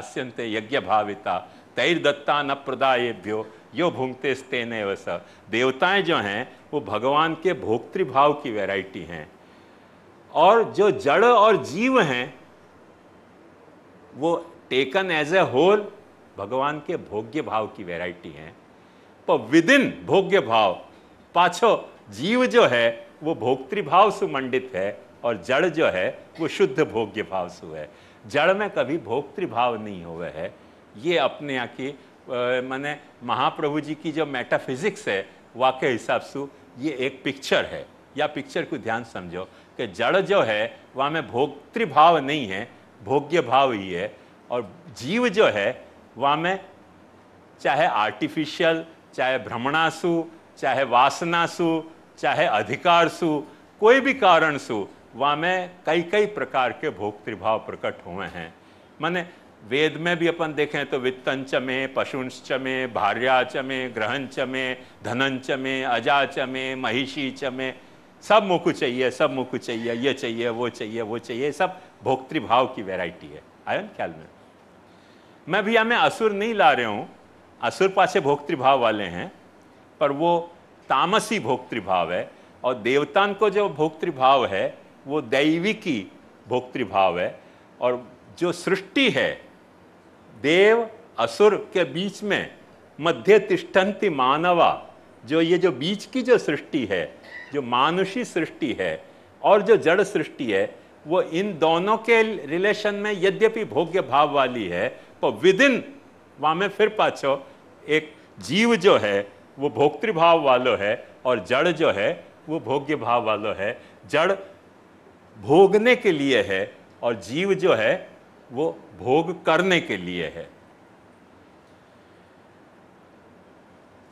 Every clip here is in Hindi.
दास्यन्ते यज्ञ भाविता तैर्दत्ता न प्रदायेभ्यो यो भुंक्ते स्तेनैव स। देवताएं जो हैं वो भगवान के भोक्तृभाव की वैरायटी हैं, और जो जड़ और जीव हैं वो टेकन एज ए होल भगवान के भोग्य भाव की वैरायटी हैं। पर विदिन भोग्य भाव पाछो जीव जो है वो भोक्तृभाव से मंडित है और जड़ जो है वो शुद्ध भोग्य भाव से है। जड़ में कभी भोक्तृभाव नहीं हुआ है। ये अपने यहाँ की माने महाप्रभु जी की जो मेटाफिजिक्स है वाकई हिसाब से ये एक पिक्चर है। या पिक्चर को ध्यान समझो कि जड़ जो है वहाँ में भोक्तृभाव नहीं है, भोग्य भाव ही है। और जीव जो है वहाँ में चाहे आर्टिफिशियल, चाहे भ्रमणासु, चाहे वासनासु, चाहे अधिकारसु, कोई भी कारण सु वहाँ में कई कई प्रकार के भोक्तृभाव प्रकट हुए हैं। माने वेद में भी अपन देखें तो वित्तंच में, पशुंच में, भार्याच में, ग्रहंच में, धनंच में, अजाच में, महिषीच में, सब मुझको चाहिए, सब मुझको चाहिए, ये चाहिए, वो चाहिए, वो चाहिए, सब भोक्तृभाव की वैरायटी है। आया ख्याल में? मैं भी हमें असुर नहीं ला रहे हूँ, असुर पासे भोक्तृभाव वाले हैं, पर वो तामसी भोक्तृभाव है। और देवतान को जो भोक्तृभाव है वो दैविकी भोक्तृभाव है। और जो सृष्टि है देव असुर के बीच में मध्य तिष्ठन्ति मानवा, जो ये जो बीच की जो सृष्टि है, जो मानुषी सृष्टि है और जो जड़ सृष्टि है, वो इन दोनों के रिलेशन में यद्यपि भोग्य भाव वाली है, तो विदिन वहाँ में फिर पाछो एक जीव जो है वो भोक्तृभाव वालो है और जड़ जो है वो भोग्य भाव वालो है। जड़ भोगने के लिए है और जीव जो है वो भोग करने के लिए है।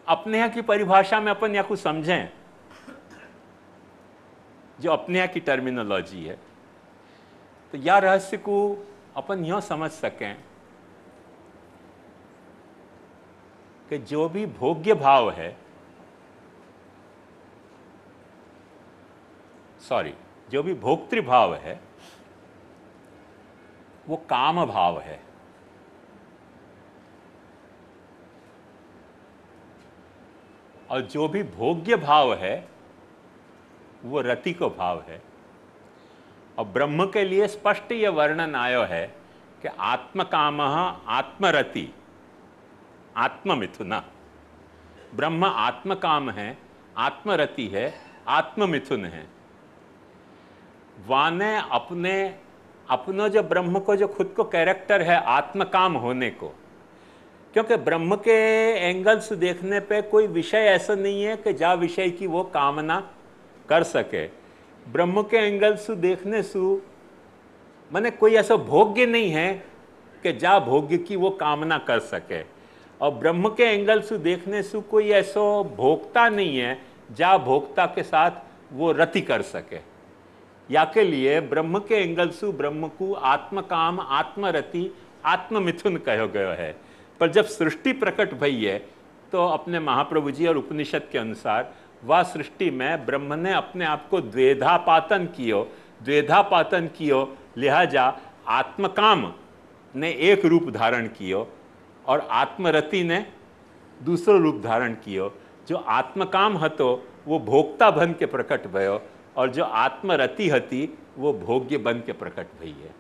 अपने यहाँ की परिभाषा में अपन यहाँ कुछ समझें, जो अपने यहाँ की टर्मिनोलॉजी है, तो यह रहस्य को अपन यूं समझ सकें कि जो भी भोग्य भाव है, जो भी भोक्तृभाव है वो काम भाव है। और जो भी भोग्य भाव है वो रति को भाव है। और ब्रह्म के लिए स्पष्ट यह वर्णन आयो है कि आत्मकाम आत्मरति आत्ममिथुना। ब्रह्म आत्मकाम है, आत्मरति है, आत्ममिथुन है। वाने अपनो जो ब्रह्म को जो खुद को कैरेक्टर है आत्मकाम होने को, क्योंकि ब्रह्म के एंगल से देखने पे कोई विषय ऐसा नहीं है कि जा विषय की वो कामना कर सके। ब्रह्म के एंगल से देखने से माने कोई ऐसा भोग्य नहीं है कि जा भोग्य की वो कामना कर सके। और ब्रह्म के एंगल से देखने से कोई ऐसा भोक्ता नहीं है जा भोक्ता के साथ वो रति कर सके। या के लिए ब्रह्म के एंगल से ब्रह्म को आत्मकाम, आत्मरति, आत्ममिथुन कहो गयो है। पर जब सृष्टि प्रकट भई है तो अपने महाप्रभु जी और उपनिषद के अनुसार वह सृष्टि में ब्रह्म ने अपने आप को द्वेधापातन कियो, लिहाजा आत्मकाम ने एक रूप धारण कियो और आत्मरति ने दूसरो रूप धारण कियो। जो आत्मकाम हतो वो भोक्ता बन के प्रकट भयो और जो आत्मरति हती वो भोग्य बन के प्रकट भई है।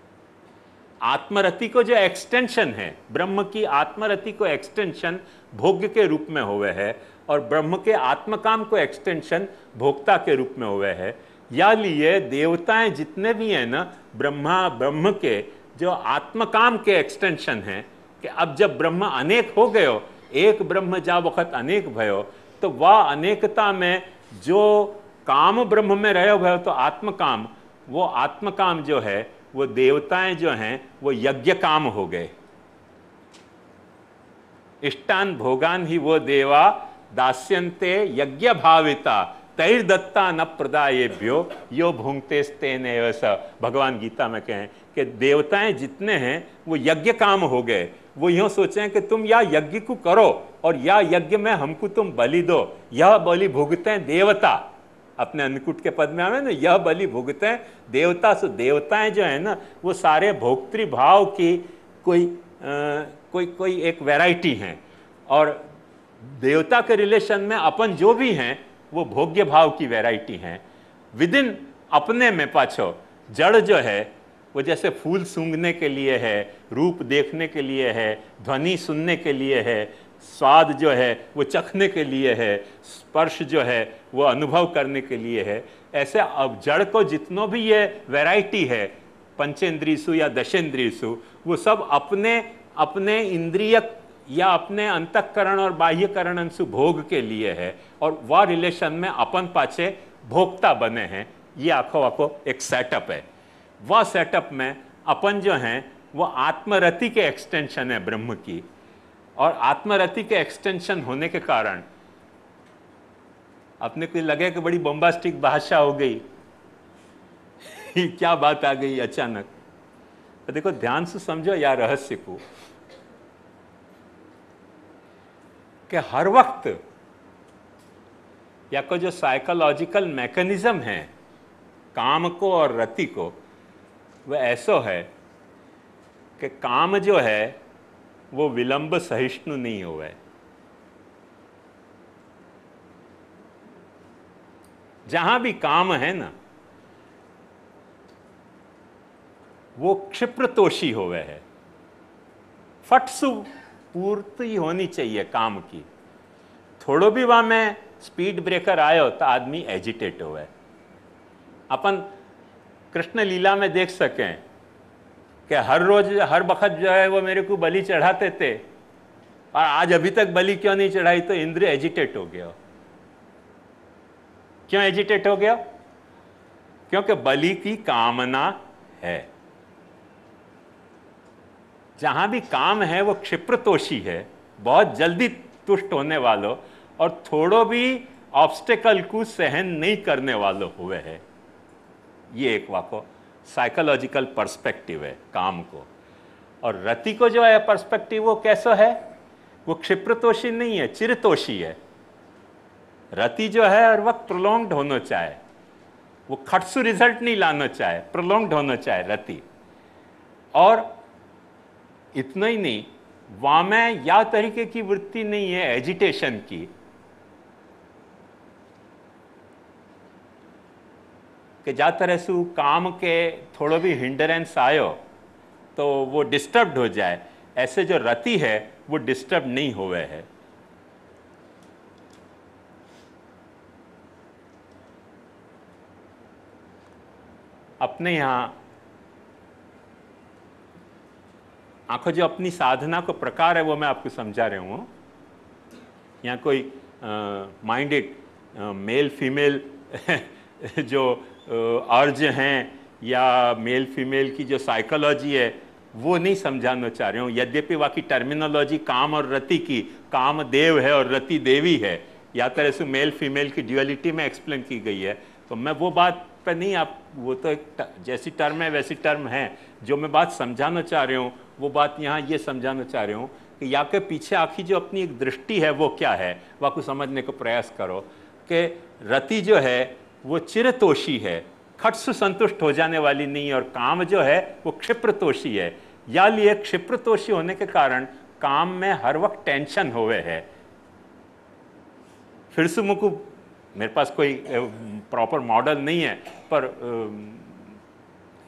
आत्मरति को जो एक्सटेंशन है, ब्रह्म की आत्मरति को एक्सटेंशन भोग्य के रूप में हुए है और ब्रह्म के आत्मकाम को एक्सटेंशन भोक्ता के रूप में हुए है। या लिए देवताएं जितने भी हैं ना, ब्रह्म के जो आत्मकाम के एक्सटेंशन हैं कि अब जब ब्रह्म अनेक हो गयो, एक ब्रह्म जा वक्त अनेक भयो, तो वह अनेकता में जो काम ब्रह्म में रहो भयो तो आत्मकाम, वो आत्मकाम जो है वो देवताएं जो हैं वो यज्ञ काम हो गए। इष्टान भोगान ही वो देवा दास्यन्ते यज्ञ भाविता तैर्दत्ता न प्रदायेभ्यो यो भुंक्ते स्तेनैव स। भगवान गीता में कहें कि देवताएं जितने हैं वो यज्ञ काम हो गए। वो यूं सोचें कि तुम या यज्ञ को करो और या यज्ञ में हमको तुम बलि दो। यह बलि भुगते देवता, अपने अन्नकूट के पद में आवे ना, यह बलि भुगते देवता। सो देवताएं जो है ना वो सारे भोक्तृभाव की कोई कोई एक वैरायटी हैं, और देवता के रिलेशन में अपन जो भी हैं वो भोग्य भाव की वैरायटी हैं। विदिन अपने में पाछो जड़ जो है वो जैसे फूल सूंघने के लिए है, रूप देखने के लिए है, ध्वनि सुनने के लिए है, स्वाद जो है वो चखने के लिए है, स्पर्श जो है वो अनुभव करने के लिए है। ऐसे अब जड़ को जितनों भी ये वैरायटी है पंचेंद्रियसु या दशेंद्रियसु, वो सब अपने अपने इंद्रिय या अपने अंतःकरण और बाह्यकरण अंशु भोग के लिए है, और वह रिलेशन में अपन पाछे भोक्ता बने हैं। ये आखो एक सेटअप है। वह सेटअप में अपन जो हैं वो आत्मरति के एक्सटेंशन है ब्रह्म की, और आत्मरति के एक्सटेंशन होने के कारण अपने को लगे कि बड़ी बॉम्बास्टिक भाषा हो गई क्या बात आ गई अचानक। तो देखो ध्यान से समझो या रहस्य को, कि हर वक्त या को जो साइकोलॉजिकल मैकेनिज्म है काम को और रति को, वह ऐसा है कि काम जो है वो विलंब सहिष्णु नहीं हुआ है। जहां भी काम है ना वो क्षिप्रतोषी हुए है, फटसु पूर्ति होनी चाहिए काम की। थोड़ो भी वहां में स्पीड ब्रेकर आयो तो आदमी एजिटेट हुआ है। अपन कृष्ण लीला में देख सकें कि हर रोज हर वक्त जो है वो मेरे को बलि चढ़ाते थे, और आज अभी तक बलि क्यों नहीं चढ़ाई, तो इंद्र एजिटेट हो गया। क्यों एजिटेट हो गया? क्योंकि बलि की कामना है। जहां भी काम है वो क्षिप्रतोषी है, बहुत जल्दी तुष्ट होने वालों, और थोड़ो भी ऑब्स्टेकल को सहन नहीं करने वालों हुए है। ये एक वाको साइकोलॉजिकल पर्सपेक्टिव है काम को। और रति को जो है पर्सपेक्टिव वो कैसा है, वो क्षिप्रतोषी नहीं है, चिरतोषी है। रति जो है हर वक्त प्रोलॉन्ग्ड होना चाहे, वो खटसु रिजल्ट नहीं लाना चाहे, प्रोलॉन्ग्ड होना चाहे रति। और इतना ही नहीं, वहां में या तरीके की वृत्ति नहीं है एजिटेशन की, कि जा तरह से काम के थोड़ा भी हिंडरेंस आयो तो वो डिस्टर्ब हो जाए। ऐसे जो रति है वो डिस्टर्ब नहीं हुए है। अपने यहाँ आंखों जो अपनी साधना को प्रकार है वो मैं आपको समझा रहा हूँ। यहाँ कोई माइंडेड मेल फीमेल जो अर्ज हैं या मेल फीमेल की जो साइकोलॉजी है वो नहीं समझाना चाह रहा हूँ। यद्यपि बाकी टर्मिनोलॉजी काम और रति की, काम देव है और रति देवी है, या तरह से मेल फीमेल की ड्यूअलिटी में एक्सप्लेन की गई है, तो मैं वो बात पर नहीं, आप वो तो एक जैसी टर्म है वैसी टर्म है। जो मैं बात समझाना चाह रहा हूँ वो बात यहाँ ये समझाना चाह रहा हूँ कि या के पीछे आखिर जो अपनी एक दृष्टि है वो क्या है, वह को समझने को प्रयास करो कि रति जो है वो चिरतोषी है, खट से संतुष्ट हो जाने वाली नहीं, और काम जो है वो क्षिप्रतोषी है। या लिए क्षिप्रतोषी होने के कारण काम में हर वक्त टेंशन होवे है। फिर से मुझको मेरे पास कोई प्रॉपर मॉडल नहीं है, पर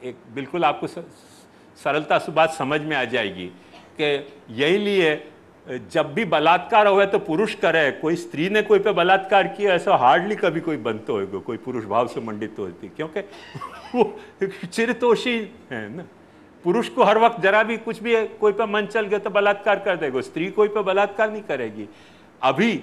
एक बिल्कुल आपको सरलता से बात समझ में आ जाएगी कि यही लिए जब भी बलात्कार हुआ तो पुरुष करे, कोई स्त्री ने कोई पे बलात्कार किया ऐसा हार्डली कभी कोई बनता होगा, कोई पुरुष भाव से मंडित होती, क्योंकि वो चिरतोषी है ना। पुरुष को हर वक्त जरा भी कुछ भी कोई पे मन चल गया तो बलात्कार कर देगा, स्त्री कोई पे बलात्कार नहीं करेगी। अभी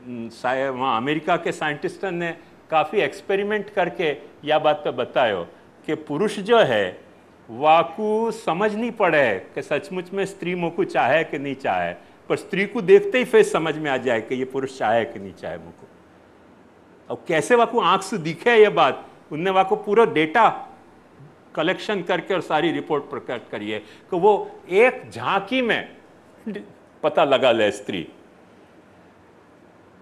वहाँ अमेरिका के साइंटिस्टों ने काफ़ी एक्सपेरिमेंट करके यह बात पे बतायो कि पुरुष जो है वाकू समझ नहीं पड़े कि सचमुच में स्त्री मुझको चाहे कि नहीं चाहे, पर स्त्री को देखते ही फेस समझ में आ जाए कि ये पुरुष चाहे कि नहीं चाहे मुझको। अब कैसे वाकू आंख से दिखे ये बात, उनने वाकू पूरा डेटा कलेक्शन करके और सारी रिपोर्ट प्रकट करिए कि वो एक झांकी में पता लगा ले। स्त्री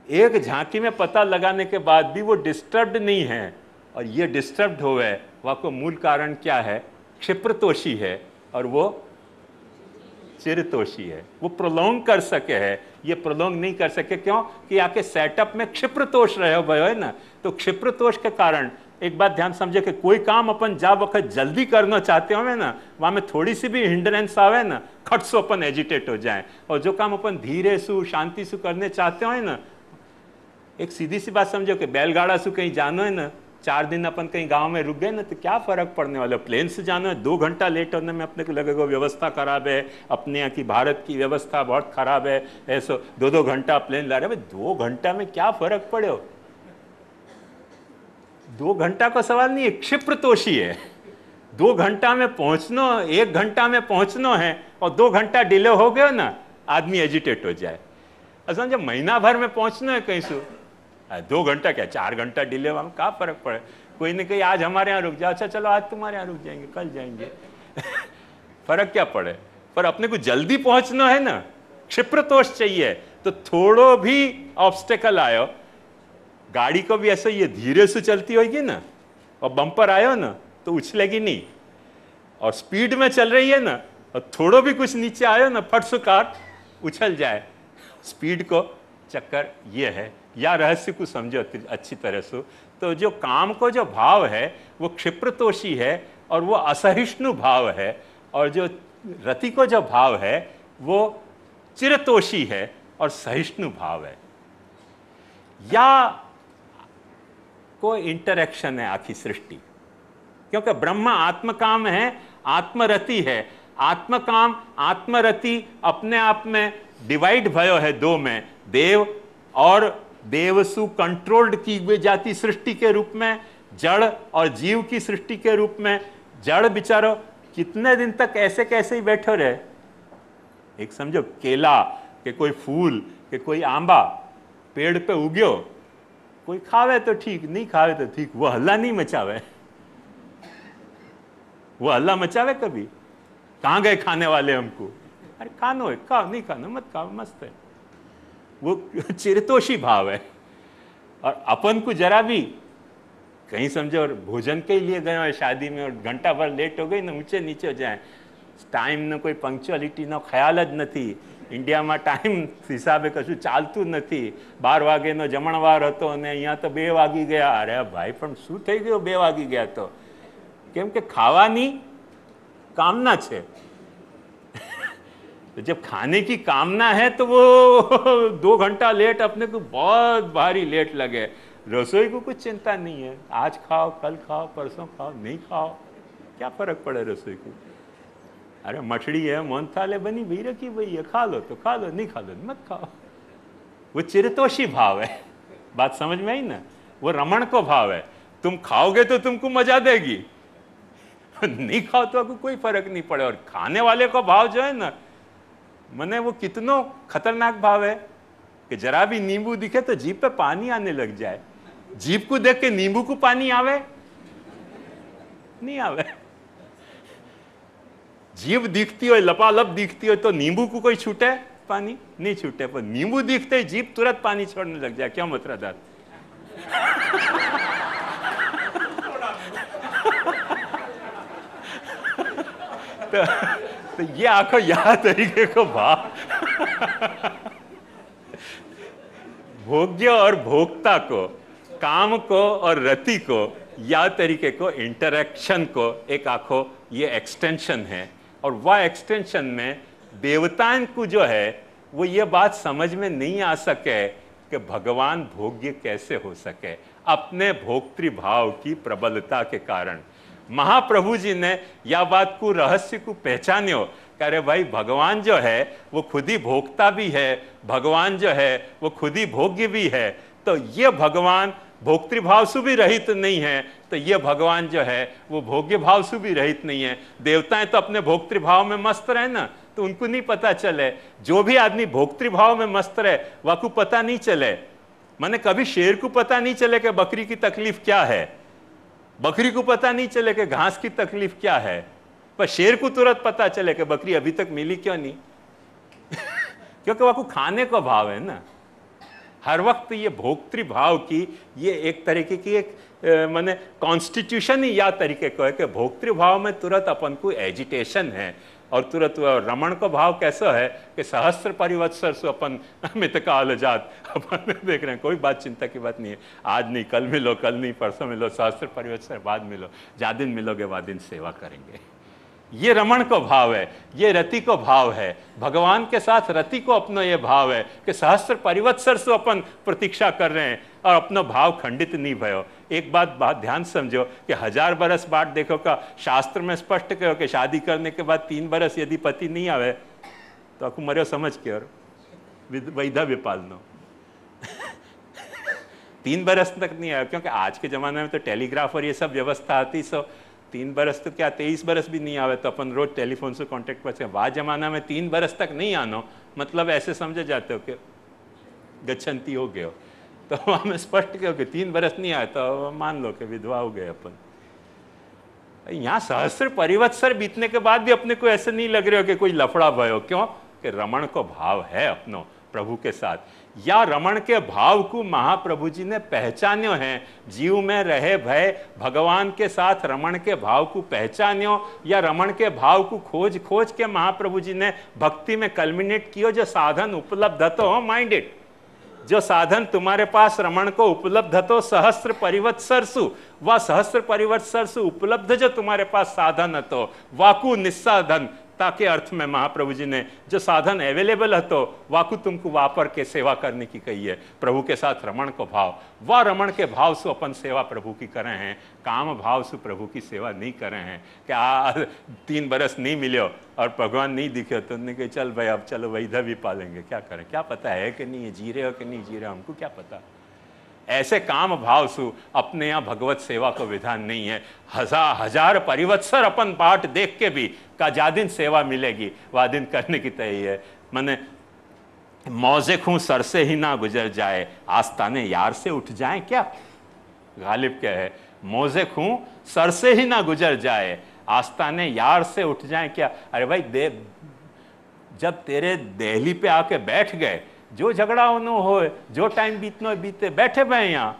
एक झांकी में पता लगाने के बाद भी वो डिस्टर्ब्ड नहीं है, और ये डिस्टर्ब्ड हुए वाकू मूल कारण क्या है, क्षिप्रतोषी है, और वो चिरतोषी है, वो प्रोलोंग कर सके है, ये प्रोलोंग नहीं कर सके। क्यों? कि आके सेटअप में क्षिप्रतोष रहे भयो है ना, तो क्षिप्रतोष के कारण एक बात ध्यान समझे कि कोई काम अपन जा वक्त जल्दी करना चाहते हो ना, वहां में थोड़ी सी भी हिंड्रेंस आवे ना, खट से अपन एजिटेट हो जाए। और जो काम अपन धीरे सु शांति से करने चाहते हो ना, एक सीधी सी बात समझो कि बैलगाड़ा से कहीं जानो है ना, 4 दिन अपन कहीं गांव में रुक गए ना, तो क्या फर्क पड़ने वाला। प्लेन से जाना है 2 घंटा लेट होने में अपने को लगेगा व्यवस्था खराब है, अपने यहाँ की भारत की व्यवस्था बहुत खराब है, ऐसा 2-2 घंटा प्लेन ला रहे। भाई 2 घंटा में क्या फर्क पड़े हो, 2 घंटा का सवाल नहीं है, क्षिप्रतोषी है। 2 घंटा में पहुंचना, 1 घंटा में पहुंचना है और 2 घंटा डिले हो गया ना, आदमी एजिटेट हो जाए। असल जब महीना भर में पहुंचना है कहीं से, 2 घंटा क्या 4 घंटा डिले हुआ, क्या फर्क पड़े। कोई नहीं, कहीं आज हमारे यहाँ रुक जाओ, अच्छा चलो आज तुम्हारे यहाँ रुक जाएंगे, कल जाएंगे फर्क क्या पड़े। पर अपने को जल्दी पहुंचना है ना, क्षिप्रतोष चाहिए, तो थोड़ो भी ऑब्स्टेकल आयो, गाड़ी को भी ऐसे ये धीरे से चलती होगी ना, और बम्पर आयो ना तो उछलेगी नहीं, और स्पीड में चल रही है ना, और थोड़ो भी कुछ नीचे आयो ना, फट से कार उछल जाए। स्पीड को चक्कर ये है, या रहस्य को समझो अच्छी तरह से। तो जो काम को जो भाव है वो क्षिप्रतोषी है और वो असहिष्णु भाव है, और जो रति को जो भाव है वो चिरतोषी है और सहिष्णु भाव है। या कोई इंटरेक्शन है आखी सृष्टि, क्योंकि ब्रह्म आत्मकाम है, आत्मरति है। आत्मकाम आत्मरति अपने आप में डिवाइड भयो है 2 में, देव और देवसु कंट्रोल्ड की हुई जाती सृष्टि के रूप में, जड़ और जीव की सृष्टि के रूप में। जड़ बिचारो कितने दिन तक ऐसे कैसे ही बैठे रहे। एक समझो केला के कोई फूल के कोई आंबा पेड़ पे उग्यो, कोई खावे तो ठीक, नहीं खावे तो ठीक, वो हल्ला नहीं मचावे। वो हल्ला मचावे कभी? कहां गए खाने वाले हमको? अरे खानो है, खाओ, नहीं खाना मत खाओ, मस्त है। वो चिरतोषी भाव है। और अपन को जरा भी कहीं समझो और भोजन के लिए गए हो शादी में और घंटा भर लेट हो गई ना, ऊंचे नीचे हो जाए, टाइम न कोई पंक्चुअलिटी नो ख्याल ज नहीं। इंडिया में टाइम हिसाबे कशु चालतु नहीं। 12 વાગે જમણવાર હતો અને અહીંયા તો 2 વાગી ગયા। અરે ભાઈ પણ શું થઈ ગયું 2 વાગી ગયા તો? કેમ કે ખાવાની कामना છે। तो जब खाने की कामना है तो वो 2 घंटा लेट अपने को बहुत भारी लेट लगे। रसोई को कुछ चिंता नहीं है, आज खाओ, कल खाओ, परसों खाओ, नहीं खाओ, क्या फर्क पड़े रसोई को। अरे मछली है, मोहन थाले बनी भी रखी भई है, खा लो तो खा लो, नहीं खा लो मत खाओ। वो चिरतोषी भाव है। बात समझ में आई ना? वो रमण को भाव है। तुम खाओगे तो तुमको मजा देगी, नहीं खाओ तो आपको कोई फर्क नहीं पड़े। और खाने वाले को भाव जो है ना, मने वो कितनो खतरनाक भाव है कि जरा भी नींबू दिखे तो जीभ पे पानी आने लग जाए। जीभ को देख के नींबू को पानी आवे? नहीं आवे। जीभ दिखती हो, लपालप दिखती हो, तो नींबू को कोई छूटे पानी? नहीं छूटे। पर नींबू दिखते ही जीभ तुरंत पानी छोड़ने लग जाए। क्या मतलब है? तो ये आखो यह तरीके को भाव भोग्य और भोक्ता को, काम को और रति को, या तरीके को, इंटरेक्शन को एक आखो ये एक्सटेंशन है। और वह एक्सटेंशन में देवताओं को जो है वो ये बात समझ में नहीं आ सके कि भगवान भोग्य कैसे हो सके अपने भोक्तृभाव की प्रबलता के कारण। महाप्रभु जी ने यह बात को, रहस्य को पहचान्यो। कह रहे भाई भगवान जो है वो खुद ही भोक्ता भी है, भगवान जो है वो खुद ही भोग्य भी है। तो ये भगवान भोक्तृभाव से भी रहित नहीं है, तो ये भगवान जो है वो भोग्य भाव से भी रहित नहीं है। देवताएं तो अपने भोक्तृभाव में मस्त रहे ना, तो उनको नहीं पता चले। जो भी आदमी भोक्तृभाव में मस्त रहे वह को पता नहीं चले। माने कभी शेर को पता नहीं चले कि बकरी की तकलीफ क्या है, बकरी को पता नहीं चले कि घास की तकलीफ क्या है, पर शेर को तुरंत पता चले कि बकरी अभी तक मिली क्यों नहीं। क्योंकि वह को खाने का भाव है ना। हर वक्त ये भोक्तृभाव की ये एक तरीके की एक माने कॉन्स्टिट्यूशन ही या तरीके को है कि भोक्तृभाव में तुरंत अपन को एजिटेशन है, और तुरंत रमण को भाव कैसा है कि सहस्त्र परिवत्सर सु अपन अमित काल जात, अपन देख रहे हैं, कोई बात चिंता की बात नहीं है, आज नहीं कल मिलो, कल नहीं परसों मिलो, सहस्त्र परिवत्सर बाद मिलो, जा दिन मिलोगे वह दिन सेवा करेंगे। ये रमण को भाव है, ये रति को भाव है, भगवान के साथ रति को अपना ये भाव है कि सहस्त्र परिवत्सर से अपन प्रतीक्षा कर रहे हैं और अपना भाव खंडित नहीं भयो। एक बात ध्यान समझो कि 1000 बरस बाद देखो का शास्त्र में स्पष्ट कहो कि शादी करने के बाद 3 बरस यदि पति नहीं आवे तो आपको मरो समझ के और वैधा भी पालनो 3 बरस तक नहीं आया, क्योंकि आज के जमाने में तो टेलीग्राफ और ये सब व्यवस्था आती, सो 3 बरस तो क्या 23 बरस भी नहीं आवे तो अपन रोज टेलीफोन से कांटेक्ट कर सकते। बाद जमाना में 3 बरस तक नहीं आनो मतलब ऐसे समझे जाते हो कि गच्छन्ती हो गए हो, तो हमें स्पष्ट कहो कि 3 बरस नहीं आए तो मान लो कि विधवा हो गए अपन। यहाँ सहस्त्र परिवत्सर बीतने के बाद भी अपने को ऐसे नहीं लग रहे हो कि कोई लफड़ा भयो, क्यों कि रमण को भाव है अपनो प्रभु के साथ, या रमण के भाव को महाप्रभु जी ने पहचान्यो है, जीव में रहे भय भगवान के साथ रमण के भाव को पहचान्यो, या रमण के भाव को खोज खोज के महाप्रभु जी ने भक्ति में कल्मिनेट कियो। जो साधन उपलब्ध तो माइंड इट, जो साधन तुम्हारे पास रमण को उपलब्ध तो सहस्त्र परिवत्सरसु, वह सहस्त्र परिवत्सरसु उपलब्ध जो तुम्हारे पास साधन तो वाकु निस्साधन ताके अर्थ में महाप्रभु जी ने जो साधन अवेलेबल है तो वाकु तुमको वापर के सेवा करने की कही है। प्रभु के साथ रमण को भाव, वह रमण के भाव से अपन सेवा प्रभु की करें हैं, काम भाव से प्रभु की सेवा नहीं करें हैं। क्या 3 बरस नहीं मिले और भगवान नहीं दिखे तो उन्होंने कहा चल भाई अब चलो वैधा भी पालेंगे, क्या करें, क्या पता है कि नहीं है, जी रहे हो कि नहीं जी रहे हो, हमको क्या पता। ऐसे काम भाव सु अपने यहाँ भगवत सेवा को विधान नहीं है। 1000 परिवत्सर अपन बाट देख के भी का जा दिन सेवा मिलेगी वह दिन करने की तय है। मैंने मौजे खूं सर से ही ना गुजर जाए, आस्ताने यार से उठ जाए क्या, गालिब क्या है, मौजे खूं सर से ही ना गुजर जाए, आस्ताने यार से उठ जाए क्या। अरे भाई जब तेरे दहली पे आके बैठ गए, जो झगड़ा होना हो, जो टाइम बीतनो बीते, बैठे भय यहाँ,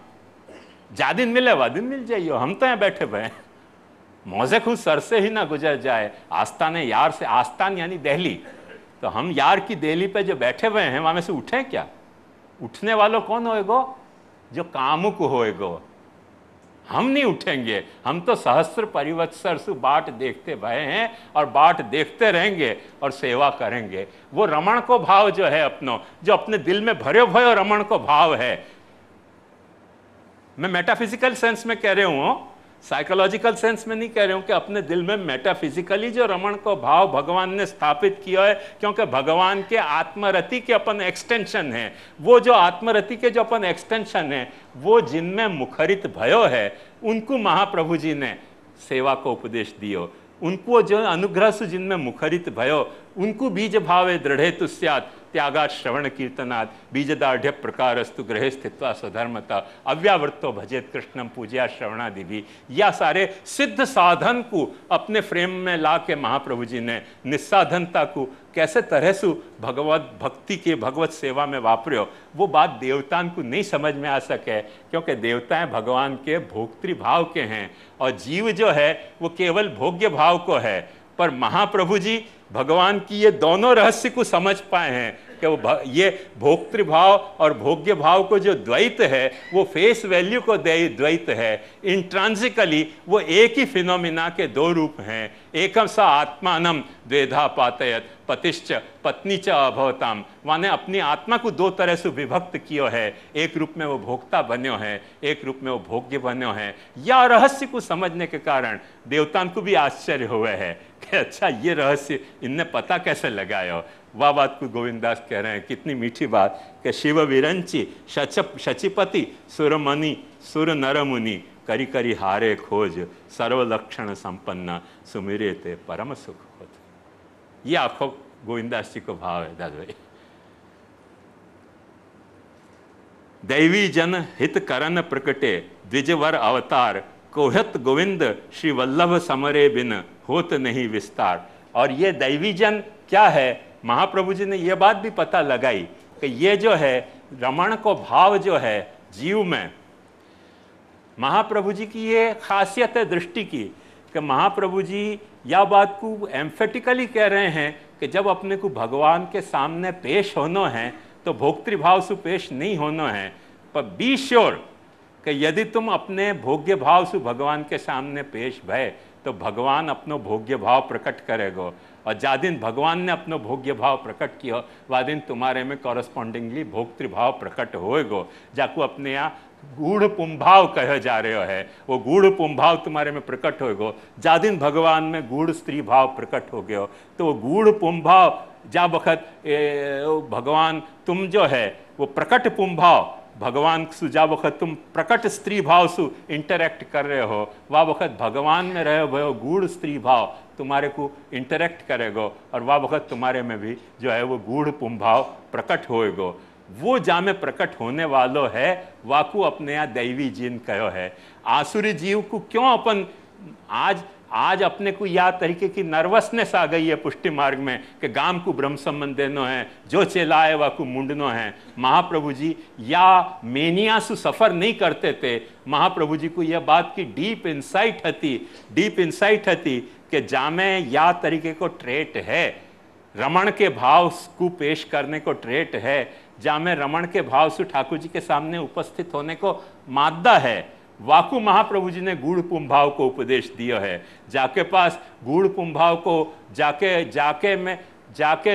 जा दिन मिले वह दिन मिल जाइयो, हम तो यहाँ बैठे भय। मौजे खुद सर से ही ना गुजर जाए, आस्ताने यार से, आस्तान यानी दहली, तो हम यार की दहली पे जो बैठे हुए हैं वहां में से उठे क्या। उठने वालों कौन होएगो, जो कामुक होएगो, हम नहीं उठेंगे। हम तो सहस्त्र परिवत्सर से बाट देखते भय हैं और बाट देखते रहेंगे और सेवा करेंगे। वो रमण को भाव जो है अपनो, जो अपने दिल में भरे भयो रमण को भाव है। मैं मेटाफिजिकल सेंस में कह रहा हूं, साइकोलॉजिकल सेंस में नहीं कह रहा हूं कि अपने दिल में मेटाफिजिकली जो रमण को भाव भगवान ने स्थापित किया है, क्योंकि भगवान के आत्मरति के अपन एक्सटेंशन है। वो जो आत्मरति के जो अपन एक्सटेंशन है, वो जिनमें मुखरित भयो है, उनको महाप्रभु जी ने सेवा को उपदेश दियो। उनको जो अनुग्रह से जिनमें मुखरित भयो, उनको बीज भावे दृढ़े तुस्यात् त्यागात् श्रवण कीर्तनात् बीजदाढ़ प्रकारस्तु गृहे स्थित्वा स्वधर्मता अव्यावृत्तो भजेत कृष्णम पूजया श्रवणादि। या सारे सिद्ध साधन को अपने फ्रेम में ला के महाप्रभु जी ने निस्साधनता को कैसे तरह से भगवत भक्ति के भगवत सेवा में वापरियो। वो बात देवतान को नहीं समझ में आ सके, क्योंकि देवताएं भगवान के भोक्तृ भाव के हैं और जीव जो है वो केवल भोग्य भाव को है। पर महाप्रभु जी भगवान की ये दोनों रहस्य को समझ पाए हैं कि वो ये भोक्तृ भाव और भोग्य भाव को जो द्वैत है, वो फेस वैल्यू को द्वैत है। इंट्रांसिकली वो एक ही फिनोमिना के दो रूप हैं। एकम सा आत्मानम द्वेधा पातयत पतिश्च पत्नी च अभवताम, माने अपनी आत्मा को दो तरह से विभक्त कियो है। एक रूप में वो भोक्ता बन्यो है, एक रूप में वो भोग्य बन्यो है। या रहस्य को समझने के कारण देवताओं को भी आश्चर्य हुए है कि अच्छा ये रहस्य इनने पता कैसे लगाया। वह बात को गोविंदास कह रहे हैं, कितनी मीठी बात कि शिव विरंची शचिपति सुरमणि सुर नरमुनि करी करी हारे खोज सर्वलक्षण संपन्न सुमिरे ते परम सुख होत। ये आखो गोविंदास जी को भाव है दादा भाई। दैवी जन हित करन प्रकटे द्विजवर अवतार कोहत गोविंद श्री वल्लभ समरे बिन होत नहीं विस्तार। और ये दैवी जन क्या है, महाप्रभु जी ने यह बात भी पता लगाई कि ये जो है रमण को भाव जो है जीव में, महाप्रभु जी की ये खासियत है दृष्टि की कि महाप्रभु जी या बात को एम्फेटिकली कह रहे हैं कि जब अपने को भगवान के सामने पेश होना है तो भोक्तृभाव से पेश नहीं होना है, पर बी श्योर कि यदि तुम अपने भोग्य भाव से भगवान के सामने पेश भय तो भगवान अपनो भोग्य भाव प्रकट करेगो, और जा दिन भगवान ने अपनो भोग्य भाव प्रकट किया वह दिन तुम्हारे में कॉरस्पॉन्डिंगली भोक्तृभाव प्रकट होएगो, जाको अपने यहाँ गूढ़ पुंभाव कहे जा रहे है, वो गूढ़ पुंभाव तुम्हारे में प्रकट होएगो। जा दिन भगवान में गूढ़ स्त्री भाव प्रकट हो गयो तो वो गूढ़ पुंभाव जा वक्त भगवान तुम जो है वो प्रकट पुंभाव भगवान सु जा वक्त तुम प्रकट स्त्री भाव सु इंटरेक्ट कर रहे हो, वह वक्त भगवान में रहे हो गूढ़ स्त्री भाव तुम्हारे को इंटरेक्ट करेगो, और वह वक्त तुम्हारे में भी जो है वो गूढ़ पुंभाव प्रकट होएगो। वो जामे प्रकट होने वालो है वाकू अपने यहाँ दैवी जीन कहो है। आसुरी जीव को क्यों अपन आज अपने को या तरीके की नर्वसनेस आ गई है पुष्टि मार्ग में कि गाम को ब्रह्म संबंध देनो है, जो चेलाए वाकू मुंडनो है। महाप्रभु जी या मेनिया से सफर नहीं करते थे, महाप्रभु जी को यह बात की डीप इंसाइट हती कि जामे या तरीके को ट्रेट है, रमण के भाव को पेश करने को ट्रेट है, जामे रमण के भाव से ठाकुर जी के सामने उपस्थित होने को मादा है। वाकु महाप्रभु जी ने गूढ़ पुंभाव को उपदेश दिया है। जाके पास गूढ़ पुंभाव को जाके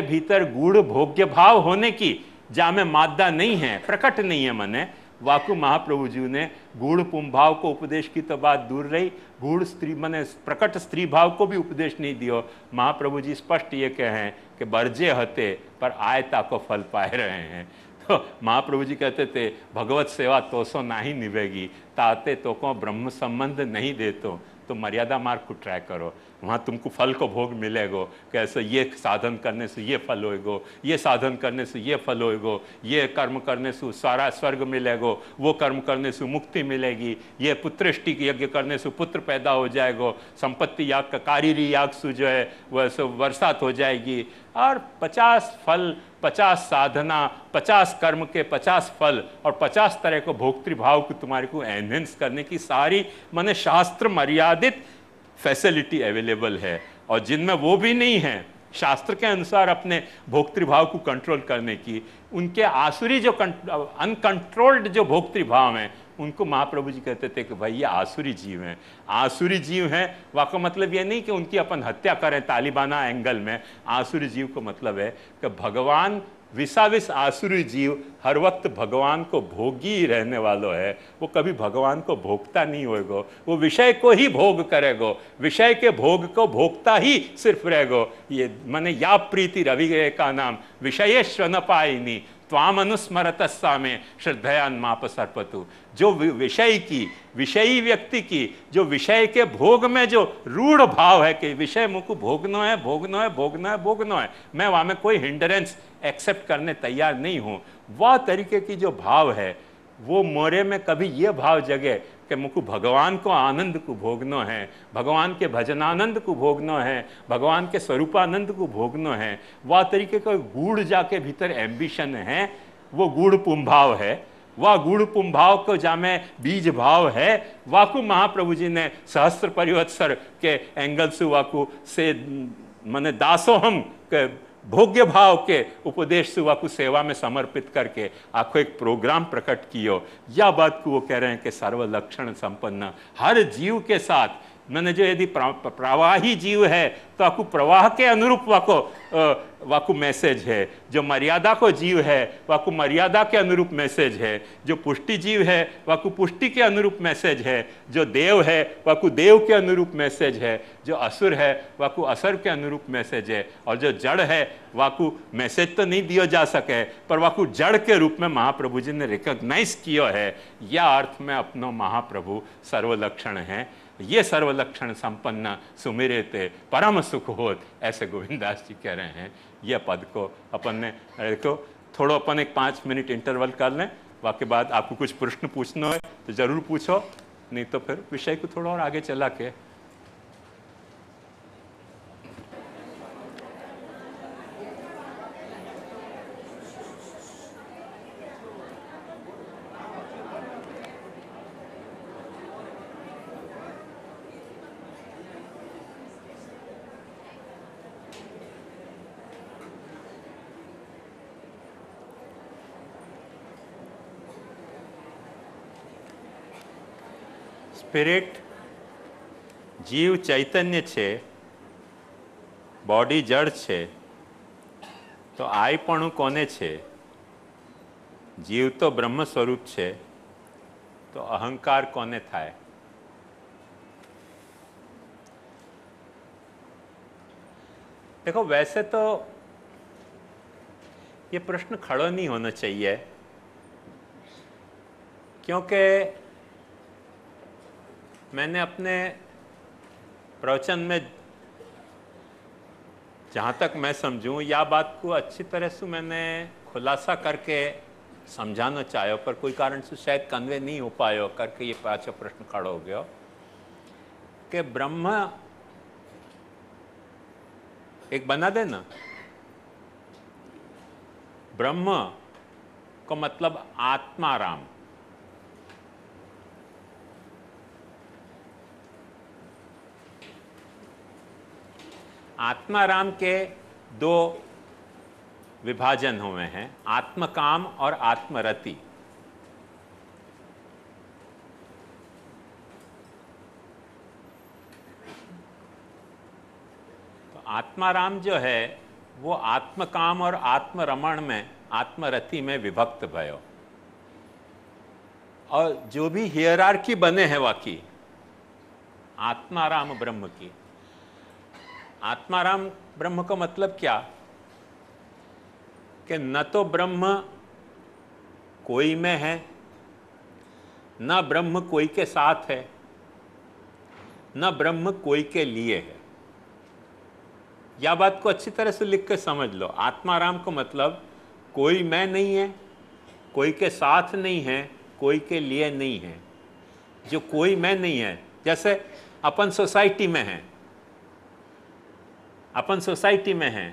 भीतर गूढ़ भोग्य भाव होने की जामे मादा नहीं है, प्रकट नहीं है मने, वाकु महाप्रभु जी ने गूढ़ पुंभाव को उपदेश की तो बात दूर रही, गूढ़ स्त्री मने प्रकट स्त्री भाव को भी उपदेश नहीं दियो। महाप्रभु जी स्पष्ट ये कहें कि बरजे हते पर आयता को फल पाए रहे हैं। तो महाप्रभु जी कहते थे भगवत सेवा तो सो नहीं निभेगी, ताते तो को ब्रह्म संबंध नहीं देतो, तो मर्यादा मार्ग को ट्राई करो, वहाँ तुमको फल को भोग मिलेगो। कैसे ये साधन करने से ये फल होएगो, ये साधन करने से ये फल होएगो, ये कर्म करने से सारा स्वर्ग मिलेगो, वो कर्म करने से मुक्ति मिलेगी, ये पुत्रेष्टि यज्ञ करने से पुत्र पैदा हो जाएगो, संपत्ति याग का कारीरी याग से जो है वह सब बरसात हो जाएगी, और 50 फल 50 साधना 50 कर्म के 50 फल और 50 तरह को भोक्तृभाव को तुम्हारे को एनहेंस करने की सारी माने शास्त्र मर्यादित फैसिलिटी अवेलेबल है। और जिनमें वो भी नहीं है शास्त्र के अनुसार अपने भोक्तृभाव को कंट्रोल करने की, उनके आसुरी जो अनकंट्रोल्ड जो भोक्तृभाव हैं उनको महाप्रभु जी कहते थे कि भाई ये आसुरी जीव हैं। आसुरी जीव हैं वाका मतलब ये नहीं कि उनकी अपन हत्या करें तालिबाना एंगल में। आसुरी जीव को मतलब है कि भगवान विसाविस आसुरी जीव हर वक्त भगवान को भोगी ही रहने वालों है, वो कभी भगवान को भोगता नहीं होएगो, वो विषय को ही भोग करेगो, विषय के भोग को भोगता ही सिर्फ रहेगो। ये माने या प्रीति रवि का नाम विषयेश्व न पाइनी त्वाम अनुस्मरत सामे श्रद्धयान माप सर्पतु। जो विषयी व्यक्ति की जो विषय के भोग में जो रूढ़ भाव है कि विषय मुझको भोगना है, मैं वहाँ में कोई हिंडरेंस एक्सेप्ट करने तैयार नहीं हूँ, वह तरीके की जो भाव है वो मोरे में कभी ये भाव जगे कि मुझको भगवान को आनंद को भोगना है, भगवान के भजनानंद को भोगना है, भगवान के स्वरूपानंद को भोगना है, वह तरीके का गूढ़ जाके भीतर एम्बिशन है, वो गूढ़ पुंभाव है। वह गूढ़ पुंभाव को जामे बीज भाव है, वाकु महाप्रभु जी ने सहस्त्र परिवत्सर के एंगल से वाकु से माने दासोहम के भोग्य भाव के उपदेश से वाकु सेवा में समर्पित करके आपको एक प्रोग्राम प्रकट कियो। यह बात को वो कह रहे हैं कि सर्वलक्षण संपन्न हर जीव के साथ मैंने जो यदि प्रवाही जीव है तो आपको प्रवाह के अनुरूप वाकु मैसेज है, जो मर्यादा को जीव है वाकु मर्यादा के अनुरूप मैसेज है, जो पुष्टि जीव है वाकु पुष्टि के अनुरूप मैसेज है, जो देव है वाकु देव के अनुरूप मैसेज है, जो असुर है वाकु असुर के अनुरूप मैसेज है, और जो जड़ है वाकु मैसेज तो नहीं दिया जा सके पर वाकु जड़ के रूप में महाप्रभु जी ने रिकॉग्नाइज किया है। यह अर्थ में अपनो महाप्रभु सर्वलक्षण है। ये सर्वलक्षण संपन्न सुमिरे ते परम सुख होत, ऐसे गोविंदास जी कह रहे हैं। यह पद को अपन ने देखो थोड़ा अपन एक 5 मिनट इंटरवल कर लें, वाके बाद आपको कुछ प्रश्न पूछना है तो जरूर पूछो, नहीं तो फिर विषय को थोड़ा और आगे चला के સ્પિરિટ જીવ ચૈતન્ય છે, બોડી જડ છે, તો આઈપણું કોને છે? જીવ તો બ્રહ્મ સ્વરૂપ છે, તો અહંકાર કોને થાય? देखो वैसे तो ये प्रश्न खड़ा नहीं होना चाहिए, क्योंकि मैंने अपने प्रवचन में जहाँ तक मैं समझूं या बात को अच्छी तरह से मैंने खुलासा करके समझाना चाहो, पर कोई कारण से शायद कन्वे नहीं हो पायो करके ये पांचवा प्रश्न खड़ा हो गया कि ब्रह्म एक बना देना। ब्रह्म को मतलब आत्माराम। आत्माराम के दो विभाजन हुए हैं, आत्मकाम और आत्मरति। तो आत्माराम जो है वो आत्मकाम और आत्मरमण में, आत्मरति में विभक्त भयो। और जो भी हियरार्की बने हैं वाकी आत्माराम ब्रह्म की, आत्माराम ब्रह्म का मतलब क्या कि न तो ब्रह्म कोई में है, न ब्रह्म कोई के साथ है, न ब्रह्म कोई के लिए है। यह बात को अच्छी तरह से लिख के समझ लो। आत्माराम का मतलब कोई मैं नहीं है, कोई के साथ नहीं है, कोई के लिए नहीं है। जो कोई मैं नहीं है, जैसे अपन सोसाइटी में हैं, अपन सोसाइटी में हैं,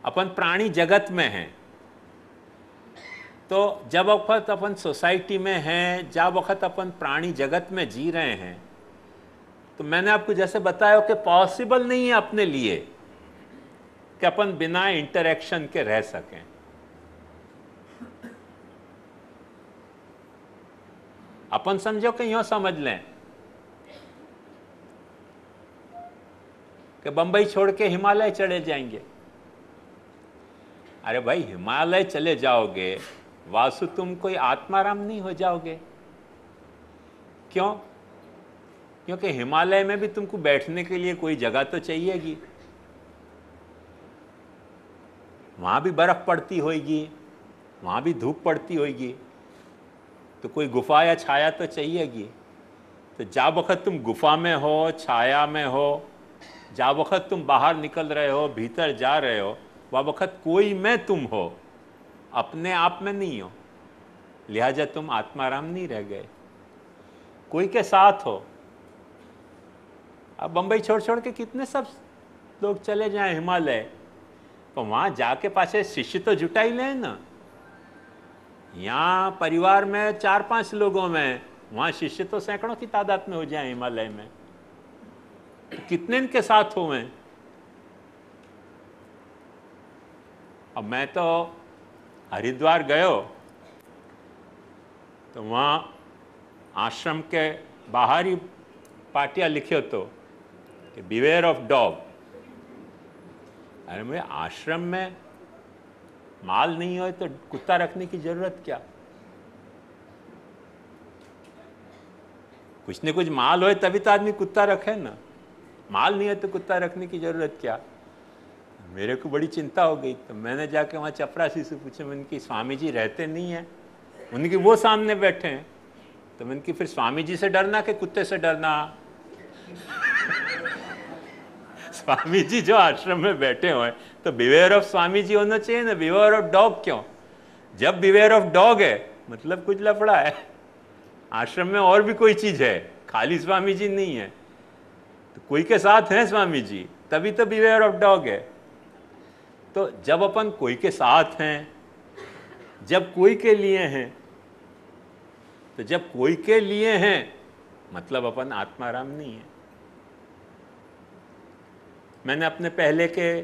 अपन प्राणी जगत में हैं। तो जब वक्त अपन सोसाइटी में हैं, जब वक्त अपन प्राणी जगत में जी रहे हैं, तो मैंने आपको जैसे बताया कि पॉसिबल नहीं है अपने लिए कि अपन बिना इंटरेक्शन के रह सकें। अपन समझो कि यूं समझ लें कि बंबई छोड़ के हिमालय चले जाएंगे। अरे भाई, हिमालय चले जाओगे, वासु तुम कोई आत्माराम नहीं हो जाओगे। क्यों? क्योंकि हिमालय में भी तुमको बैठने के लिए कोई जगह तो चाहिएगी, वहां भी बर्फ पड़ती होगी, वहां भी धूप पड़ती होगी, तो कोई गुफा या छाया तो चाहिएगी। तो जा वक्त तुम गुफा में हो, छाया में हो, जा वक्त तुम बाहर निकल रहे हो, भीतर जा रहे हो, वह वक्त कोई में तुम हो, अपने आप में नहीं हो। लिहाजा तुम आत्माराम नहीं रह गए, कोई के साथ हो। अब बंबई छोड़ छोड़ के कितने सब लोग चले जाएं हिमालय, तो वहां जाके पाछे शिष्य तो जुटा ही लें ना। यहाँ परिवार में 4-5 लोगों में, वहां शिष्य तो सैकड़ों की तादाद में हो जाए हिमालय में। तो कितने इनके साथ हुए? अब मैं तो हरिद्वार गयो, तो वहां आश्रम के बाहर ही पाटिया लिखे तो कि बिवेयर ऑफ डॉग। अरे मेरे आश्रम में माल नहीं हो तो कुत्ता रखने की जरूरत क्या? कुछ न कुछ माल हो तभी तो आदमी कुत्ता रखे ना, माल नहीं है तो कुत्ता रखने की जरूरत क्या? मेरे को बड़ी चिंता हो गई, तो मैंने जाके वहाँ चपरासी से पूछा, मैंने कि स्वामी जी रहते नहीं हैं? उनकी वो सामने बैठे हैं। तो मैंने कि फिर स्वामी जी से डरना कि कुत्ते से डरना? स्वामी जी जो आश्रम में बैठे हुए तो बिवेयर ऑफ स्वामी जी होना चाहिए ना, बिवेयर ऑफ डॉग क्यों? जब बिवेयर ऑफ डॉग है मतलब कुछ लफड़ा है, आश्रम में और भी कोई चीज है, खाली स्वामी जी नहीं है। तो कोई के साथ हैं स्वामी जी, तभी तो बिवेयर ऑफ डॉग है। तो जब अपन कोई के साथ हैं, जब कोई के लिए हैं, तो जब कोई के लिए हैं मतलब अपन आत्माराम नहीं है। मैंने अपने पहले के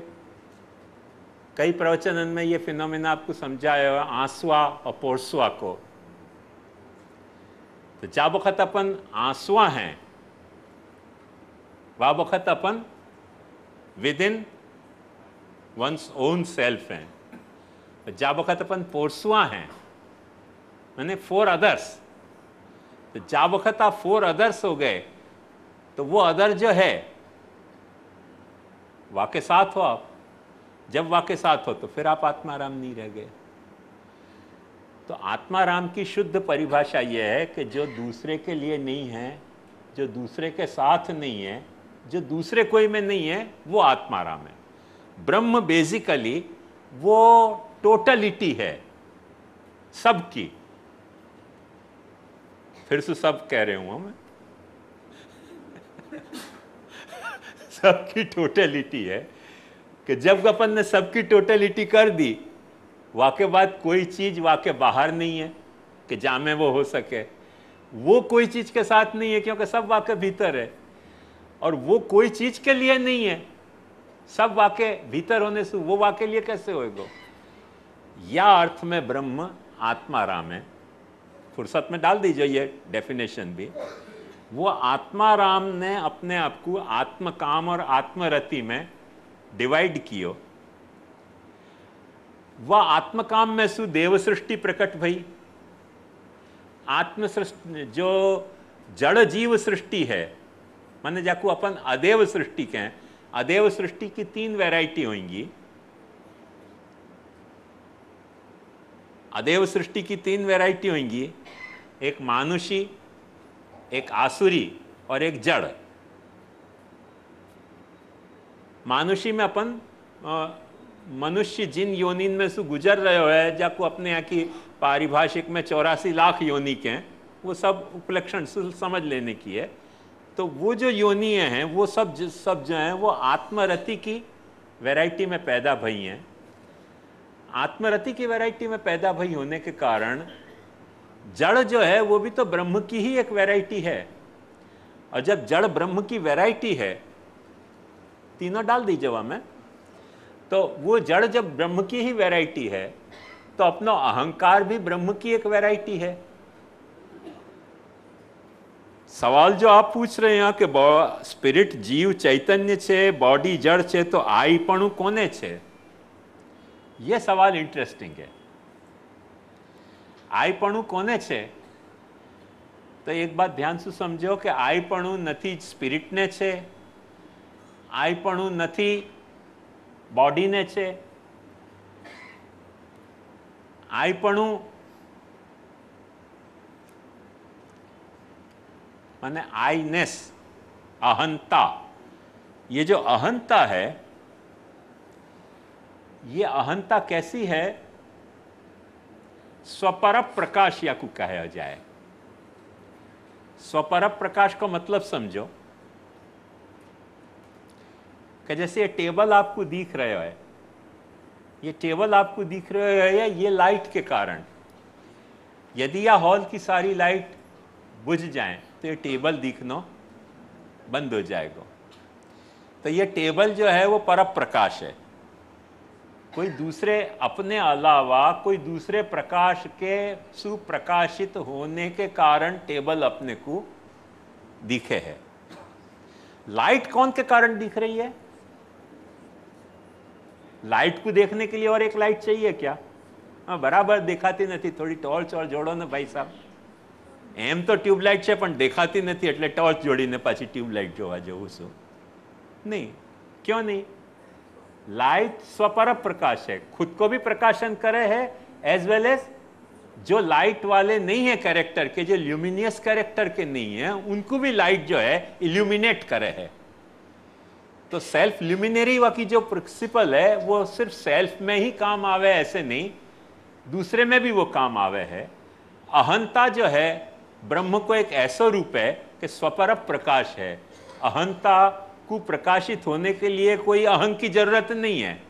कई प्रवचनों में ये फिनोमेना आपको समझाया है, आंसुआ और पोरसुआ को, तो जा वक्त अपन आंसुआ हैं, वह वक्त अपन within one's own self हैं। तो जा वक्त अपन पोरसुआ हैं, मैंने फॉर अदर्स। तो जा वक्त आप फॉर अदर्स हो गए, तो वो अदर जो है वाके साथ हो आप। जब वाके साथ हो तो फिर आप आत्माराम नहीं रह गए। तो आत्माराम की शुद्ध परिभाषा यह है कि जो दूसरे के लिए नहीं है, जो दूसरे के साथ नहीं है, जो दूसरे कोई में नहीं है, वो आत्माराम है। ब्रह्म बेसिकली वो टोटलिटी है सबकी। फिर से सब कह रहे हूं मैं सबकी टोटलिटी है कि जब अपन ने सबकी टोटलिटी कर दी, वाके बाद कोई चीज वाके बाहर नहीं है कि जामे वो हो सके। वो कोई चीज के साथ नहीं है क्योंकि सब वाके भीतर है, और वो कोई चीज के लिए नहीं है, सब वाके भीतर होने से वो वाके लिए कैसे होएगा। या अर्थ में ब्रह्म आत्माराम है। फुर्सत में डाल दीजिए ये डेफिनेशन भी। वो आत्माराम ने अपने आप को आत्मकाम और आत्मरति में डिवाइड कियो। वह आत्मकाम में सु देव सृष्टि प्रकट भई। आत्म सृष्टि जो जड़ जीव सृष्टि है, माने जाको अपन अदेव सृष्टि कहें। अदेव सृष्टि की 3 वैरायटी होंगी। अदेव सृष्टि की 3 वैरायटी होंगी, एक मानुषी, एक आसुरी और एक जड़। मानुषी में अपन मनुष्य जिन योनिन में से गुजर रहे है, जाको अपने यहाँ की पारिभाषिक में 84 लाख योनि के हैं, वो सब उपलक्षण समझ लेने की है। तो वो जो योनियाँ हैं वो सब जो हैं वो आत्मरति की वैरायटी में पैदा भई हैं। आत्मरति की वैरायटी में पैदा भई होने के कारण जड़ जो है वो भी तो ब्रह्म की ही एक वैरायटी है। और जब जड़ ब्रह्म की वैरायटी है, तीनों डाल दी जवाब में, तो वो जड़ जब ब्रह्म की ही वैरायटी है तो अपना अहंकार भी ब्रह्म की एक वैरायटी है। सवाल जो आप पूछ रहे हैं कि स्पिरिट जीव चैतन्य छे, बॉडी जड़ छे, तो आईपणु कोने छे, ये सवाल इंटरेस्टिंग है। आईपणु कोने छे, तो एक बात ध्यान से समझो कि आईपणु नथी स्पिरिट ने छे, आईपणु नथी बॉडी ने छे। आईपणु माने आईनेस, अहंता। ये जो अहंता है, ये अहंता कैसी है? स्वपर प्रकाश या को कहा जाए। स्वपर प्रकाश का मतलब समझो कि जैसे ये टेबल आपको दिख रहे है, ये टेबल आपको दिख रहे है ये लाइट के कारण। यदि यह हॉल की सारी लाइट बुझ जाए तो ये टेबल दिखना बंद हो जाएगा। तो ये टेबल जो है वो पर प्रकाश है। कोई दूसरे अपने अलावा कोई दूसरे प्रकाश के सुप्रकाशित होने के कारण टेबल अपने को दिखे है। लाइट कौन के कारण दिख रही है? लाइट को देखने के लिए और एक लाइट चाहिए क्या? बराबर देखाती नहीं, थोड़ी टॉर्च और जोड़ो ने भाई साहब। एम तो ट्यूबलाइट है पण देखाती नहीं, એટલે टॉर्च जोड़ीने पाછી ट्यूबलाइट जोवा जવું છું नहीं। क्यों नहीं? लाइट स्वपर प्रकाश है, खुद को भी प्रकाशन करे है, एज वेल एज जो लाइट वाले नहीं है कैरेक्टर के, जो ल्यूमिनियस कैरेक्टर के नहीं है, उनको भी लाइट जो है इल्यूमिनेट करे है। तो सेल्फ ल्यूमिनरी की जो प्रिंसिपल है वो सिर्फ सेल्फ में ही काम आवे ऐसे नहीं, दूसरे में भी वो काम आवे है। अहंता जो है ब्रह्म को एक ऐसा रूप है कि स्वपर प्रकाश है। अहंता को प्रकाशित होने के लिए कोई अहम की जरूरत नहीं है।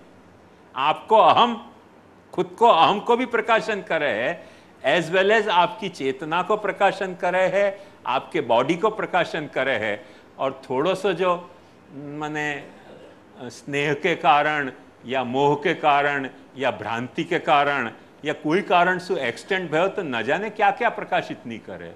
आपको अहम, खुद को अहम को भी प्रकाशन करे है, एज वेल एज आपकी चेतना को प्रकाशन करे है, आपके बॉडी को प्रकाशन करे है। और थोड़ा सा जो माने स्नेह के कारण या मोह के कारण या भ्रांति के कारण या कोई कारण से एक्सटेंड भयो तो न जाने क्या क्या प्रकाशित नहीं करे।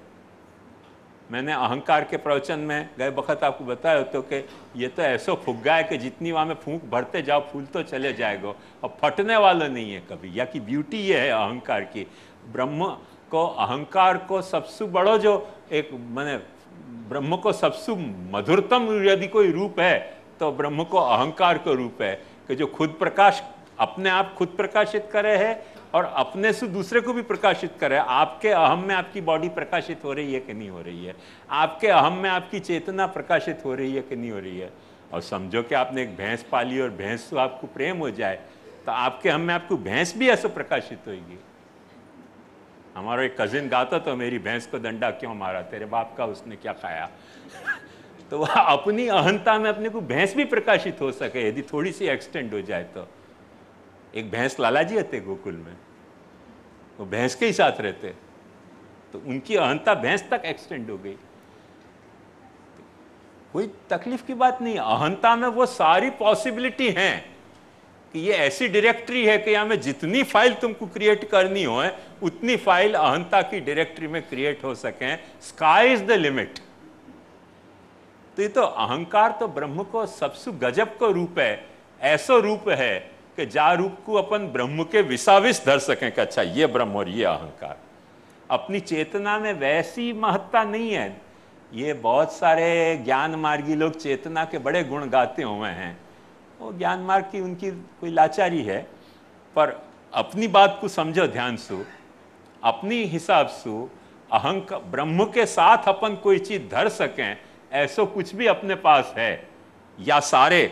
मैंने अहंकार के प्रवचन में गए वक्त आपको बताया तो कि ये तो ऐसा फुग्गा है कि जितनी वहाँ में फूंक भरते जाओ फूल तो चले जाएगा और फटने वाला नहीं है कभी। या कि ब्यूटी ये है अहंकार की। ब्रह्म को, अहंकार को सबसे बड़ो जो एक माने ब्रह्म को सबसे मधुरतम यदि कोई रूप है तो ब्रह्म को अहंकार का रूप है कि जो खुद प्रकाश अपने आप खुद प्रकाशित करे है और अपने से दूसरे को भी प्रकाशित करे। आपके अहम में आपकी बॉडी प्रकाशित हो रही है कि नहीं हो रही है, आपके अहम में आपकी चेतना प्रकाशित हो रही है कि नहीं हो रही है। और समझो कि आपने एक भैंस पाली और भैंस से आपको प्रेम हो जाए तो आपके अहम में आपको भैंस भी ऐसे प्रकाशित होगी। हमारा एक कजिन गाता तो मेरी भैंस को डंडा क्यों मारा, तेरे बाप का उसने क्या खाया। तो वह अपनी अहंता में अपने को भैंस भी प्रकाशित हो सके यदि थोड़ी सी एक्सटेंड हो जाए तो। एक भैंस लाला जी रहते गोकुल में, वो भैंस के ही साथ रहते तो उनकी अहंता भैंस तक एक्सटेंड हो गई। तो कोई तकलीफ की बात नहीं, अहंता में वो सारी पॉसिबिलिटी हैं कि ये ऐसी डायरेक्टरी है कि यहाँ में जितनी फाइल तुमको क्रिएट करनी हो उतनी फाइल अहंता की डायरेक्टरी में क्रिएट हो सकें। Sky is the limit. तो ये तो अहंकार तो ब्रह्म को सबसे गजब का रूप है, ऐसा रूप है कि जा रूप को अपन ब्रह्म के विसाविस धर सकें कि अच्छा ये ब्रह्म और ये अहंकार। अपनी चेतना में वैसी महत्ता नहीं है। ये बहुत सारे ज्ञान मार्गी लोग चेतना के बड़े गुण गाते हुए हैं, वो ज्ञान मार्ग की उनकी कोई लाचारी है। पर अपनी बात को समझो ध्यान से, अपनी हिसाब से अहंकार ब्रह्म के साथ अपन कोई चीज धर सकें ऐसा कुछ भी अपने पास है या सारे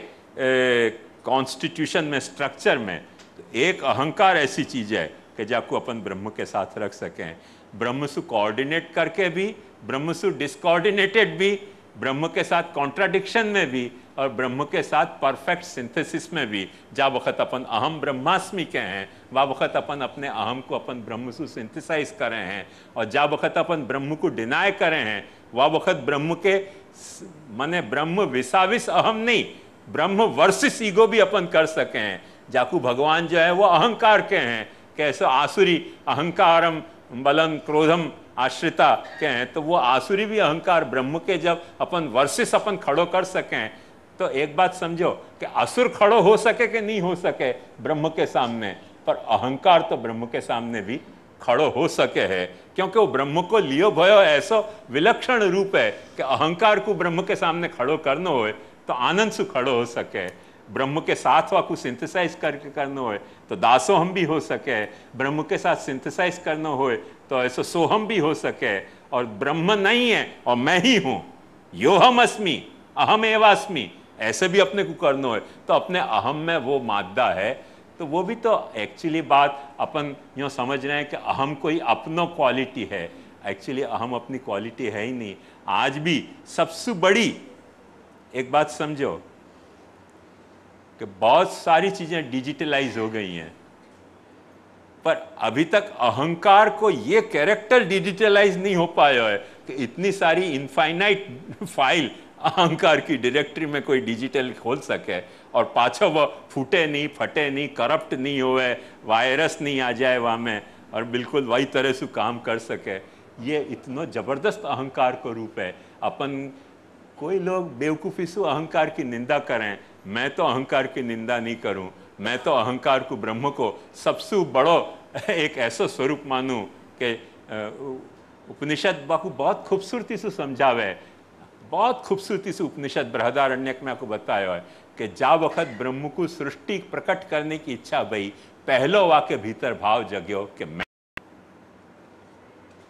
कॉन्स्टिट्यूशन में स्ट्रक्चर में, तो एक अहंकार ऐसी चीज है कि जाको अपन ब्रह्म के साथ रख सकें। ब्रह्म से कोऑर्डिनेट करके भी, ब्रह्म से डिसकोऑर्डिनेटेड भी, ब्रह्म के साथ कॉन्ट्राडिक्शन में भी और ब्रह्म के साथ परफेक्ट सिंथेसिस में भी। जा वक्त अपन अहम ब्रह्मास्मि के हैं वह वक्त अपन अपने अहम को अपन ब्रह्म से सिंथेसाइज कर रहे हैं, और जा वक्त अपन ब्रह्म को डिनाय कर रहे हैं वह वक्त ब्रह्म के माने ब्रह्म विसाविस अहम नहीं, ब्रह्म वर्सेस ईगो भी अपन कर सके हैं। जाकू भगवान जो है वो अहंकार के हैं, कैसे आसुरी अहंकारम बलम क्रोधम आश्रिता के हैं, तो वो आसुरी भी अहंकार ब्रह्म के जब अपन वर्सेस अपन खड़ो कर सकें तो एक बात समझो कि असुर खड़ो हो सके कि नहीं हो सके ब्रह्म के सामने, पर अहंकार तो ब्रह्म के सामने भी खड़ो हो सके है, क्योंकि वो ब्रह्म को लियो भयो ऐसा विलक्षण रूप है कि अहंकार को ब्रह्म के सामने खड़ो करना हो तो आनंद से खड़ो हो सके। ब्रह्म के साथ वा को सिंथेसाइज करके करना हो तो दासोहम भी हो सके, ब्रह्म के साथ सिंथेसाइज करना हो तो ऐसा सोहम भी हो सके। और ब्रह्म नहीं है और मैं ही हूं, योहम अस्मि अहम एवास्मि, ऐसे भी अपने को करना हो तो अपने अहम में वो मादा है। तो वो भी तो एक्चुअली बात अपन यूँ समझ रहे हैं कि अहम कोई अपनो क्वालिटी है, एक्चुअली अहम अपनी क्वालिटी है ही नहीं। आज भी सबसे बड़ी एक बात समझो कि बहुत सारी चीजें डिजिटलाइज हो गई हैं, पर अभी तक अहंकार को ये कैरेक्टर डिजिटलाइज नहीं हो पाया है कि इतनी सारी इनफाइनाइट फाइल अहंकार की डायरेक्टरी में कोई डिजिटल खोल सके और पाछो वो फूटे नहीं, फटे नहीं, करप्ट नहीं होए, वायरस नहीं आ जाए वहाँ में और बिल्कुल वही तरह से काम कर सके। ये इतना जबरदस्त अहंकार का रूप है। अपन कोई लोग बेवकूफ़ी से अहंकार की निंदा करें, मैं तो अहंकार की निंदा नहीं करूं, मैं तो अहंकार को ब्रह्म को सबसे बड़ो एक ऐसा स्वरूप मानूं कि उपनिषद बाकू बहुत खूबसूरती से समझावे, बहुत खूबसूरती से उपनिषद बृहदारण्यक में आपको बताया है कि जा वक्त ब्रह्म को सृष्टि प्रकट करने की इच्छा भई, पहलो वाक्य भीतर भाव जग्यो कि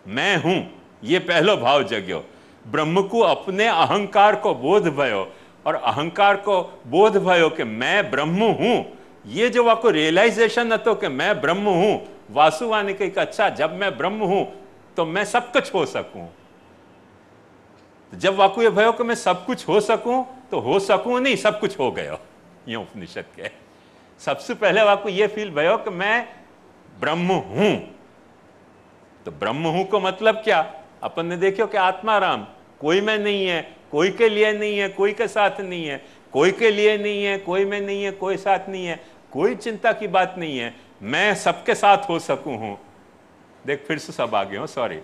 मैं हूं, ये पहलो भाव जग्यो। ब्रह्म को अपने अहंकार को बोध भयो और अहंकार को बोध भयो कि मैं ब्रह्म हूं, ये जो वाको रियलाइजेशन तो कि मैं ब्रह्म हूं, वासुवा ने कही अच्छा जब मैं ब्रह्म हूं तो मैं सब कुछ हो सकूं। जब वाकु ये भयो कि मैं सब कुछ हो सकूं तो हो सकूं नहीं, सब कुछ हो गया। ये उपनिषद के सबसे पहले वाकु ये फील भयो कि मैं ब्रह्म हूं। तो ब्रह्म हूं को मतलब क्या, अपन ने देखियो कि आत्माराम कोई में नहीं है, कोई के लिए नहीं है, कोई के साथ नहीं है, कोई के लिए नहीं है, कोई में नहीं है, कोई साथ नहीं है, कोई चिंता की बात नहीं है, मैं सबके साथ हो सकूं हूं। देख फिर से सब आ गए हो, सॉरी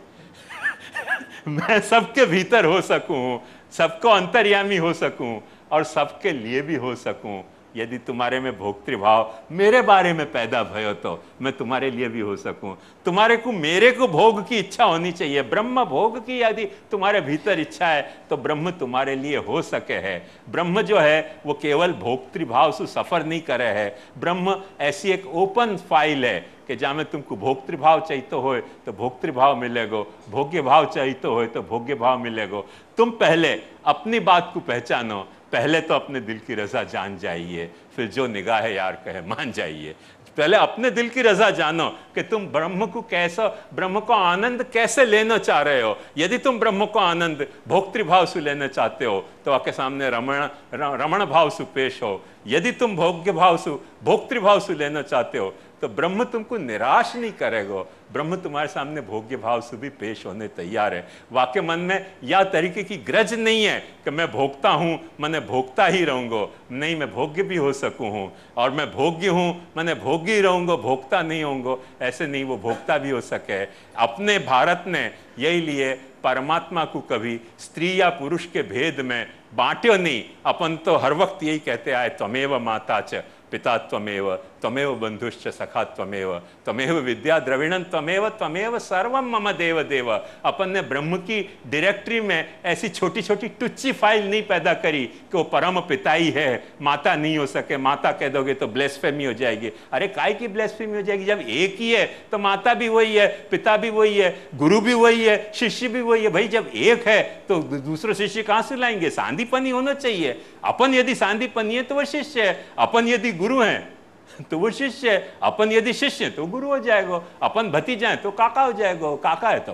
मैं सबके भीतर हो सकूं, सबको अंतर्यामी हो सकूं और सबके लिए भी हो सकूं। यदि तुम्हारे में भोक्तृभाव मेरे बारे में पैदा भयो तो मैं तुम्हारे लिए भी हो सकूं। तुम्हारे को मेरे को भोग की इच्छा होनी चाहिए, ब्रह्म भोग की यदि तुम्हारे भीतर इच्छा है तो ब्रह्म तुम्हारे लिए हो सके है। ब्रह्म जो है वो केवल भोक्तृभाव से सफर नहीं करे है। ब्रह्म ऐसी एक ओपन फाइल है कि जहाँ में तुमको भोक्तृभाव चाहिए हो तो भोक्तृभाव मिलेगो, भोग्य भाव चाहिए हो तो भोग्य भाव मिलेगो। तुम पहले अपनी बात को पहचानो, पहले तो अपने दिल की रजा जान जाइए, फिर जो निगाह यार कहे मान जाइए। पहले अपने दिल की रजा जानो कि तुम ब्रह्म को कैसा, ब्रह्म को आनंद कैसे लेना चाह रहे हो। यदि तुम ब्रह्म को आनंद भोक्तृभाव से लेना चाहते हो तो आपके सामने रमण भाव से पेश हो। यदि तुम भोग्य भाव से, भोक्तृभाव से लेना चाहते हो तो ब्रह्म तुमको निराश नहीं करेगा। ब्रह्म तुम्हारे सामने भोग्य भाव से भी पेश होने तैयार है। वाक्य मन में यह तरीके की ग्रज नहीं है कि मैं भोगता हूं मैंने भोगता ही रहूंगा। नहीं, मैं भोग्य भी हो सकूं हूं, और मैं भोग्य हूं मैंने भोग्य ही रहूंगा, भोगता नहीं होंगे। ऐसे नहीं, वो भोगता भी हो सके। अपने भारत ने यही लिए परमात्मा को कभी स्त्री या पुरुष के भेद में बांट्यो नहीं। अपन तो हर वक्त यही कहते आए, त्वमेव माता च पिता त्वमेव, त्वमेव बंधुश्च सखा त्वमेव, त्वमेव विद्या द्रविणं त्वमेव, त्वमेव सर्वम मम देव देव। अपन ने ब्रह्म की डायरेक्टरी में ऐसी छोटी छोटी टुच्ची फाइल नहीं पैदा करी कि वो परम पिता ही है, माता नहीं हो सके। माता कह दोगे तो ब्लेस्फेमी हो जाएगी। अरे काय की ब्लेस्फेमी हो जाएगी? जब एक ही है तो माता भी वही है, पिता भी वही है, गुरु भी वही है, शिष्य भी वही है। भाई जब एक है तो दूसरे शिष्य कहां से लाएंगे? सांदीपनी होना चाहिए। अपन यदि सांदीपनी है तो वह शिष्य है, अपन यदि गुरु हैं तो वो शिष्य है, अपन यदि शिष्य है तो गुरु हो जाएगा, अपन भतीजा है तो काका हो जाएगा, काका है तो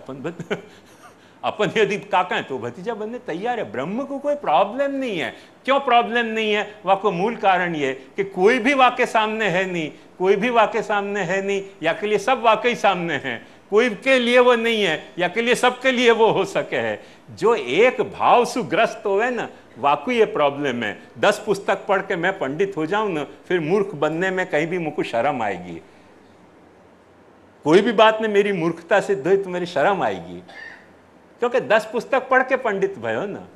अपन यदि काका है तो भतीजा बनने तैयार है। ब्रह्म को कोई प्रॉब्लम नहीं है। क्यों प्रॉब्लम नहीं है? वह को मूल कारण ये कि कोई भी वाक्य सामने है नहीं, कोई भी वाक्य सामने है नहीं, या के लिए सब वाकई सामने हैं। कोई के लिए वो नहीं है या के लिए सबके लिए वो हो सके है। जो एक भाव से ग्रस्त हो ना, वाकई ये प्रॉब्लम है। 10 पुस्तक पढ़ के मैं पंडित हो जाऊं ना, फिर मूर्ख बनने में कहीं भी मुझको शर्म आएगी। कोई भी बात में मेरी मूर्खता सिद्ध हुई तो मेरी शर्म आएगी, क्योंकि 10 पुस्तक पढ़ के पंडित भयो ना।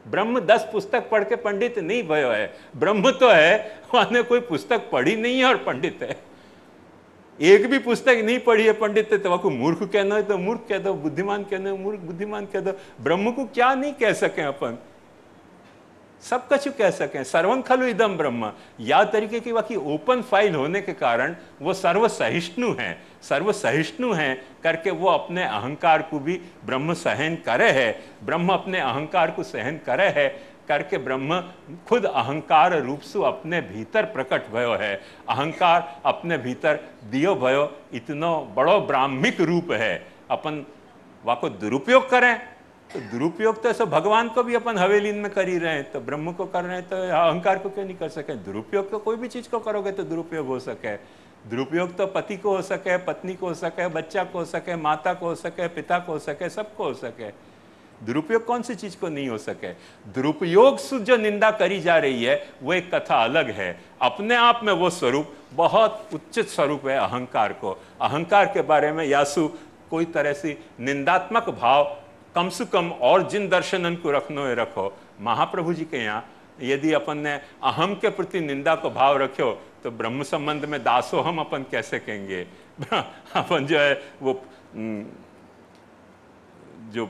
ब्रह्म 10 पुस्तक पढ़ के पंडित नहीं भयो है। ब्रह्म तो है वहां कोई पुस्तक पढ़ी नहीं है और पंडित है। एक भी पुस्तक नहीं पढ़ी है पंडित है तो वह मूर्ख कहना है तो मूर्ख कह दो, बुद्धिमान कहना है मूर्ख बुद्धिमान कह दो। ब्रह्म को क्या नहीं कह सके अपन? सब कछु कह सकें। सर्वं खलु इदम ब्रह्म। या तरीके की बाकी ओपन फाइल होने के कारण वो सर्वसहिष्णु हैं। सर्वसहिष्णु हैं करके वो अपने अहंकार को भी ब्रह्म सहन करे है। ब्रह्म अपने अहंकार को सहन करे है करके ब्रह्म खुद अहंकार रूप से अपने भीतर प्रकट भयो है। अहंकार अपने भीतर दियो भयो इतनो बड़ो ब्राह्मिक रूप है। अपन वाको दुरुपयोग करें तो दुरुपयोग तो ऐसा भगवान को भी अपन हवेली में कर ही रहे हैं, तो ब्रह्म को कर रहे हैं तो अहंकार को क्यों नहीं कर सके? दुरुपयोग तो कोई भी चीज को करोगे तो दुरुपयोग हो सके। दुरुपयोग तो पति को हो सके, पत्नी को हो सके, बच्चा को हो सके, माता को हो सके, पिता को हो सके, सबको हो सके। दुरुपयोग कौन सी चीज को नहीं हो सके? दुरुपयोग से जो निंदा करी जा रही है वो एक कथा अलग है। अपने आप में वो स्वरूप बहुत उच्च स्वरूप है अहंकार को। अहंकार के बारे में यासु कोई तरह से निंदात्मक भाव कम से कम और जिन दर्शनन को रखनो है रखो। महाप्रभु जी के यहाँ यदि अपन ने अहम के प्रति निंदा को भाव रखो तो ब्रह्म संबंध में दासो हम अपन कैसे कहेंगे? अपन जो है वो जो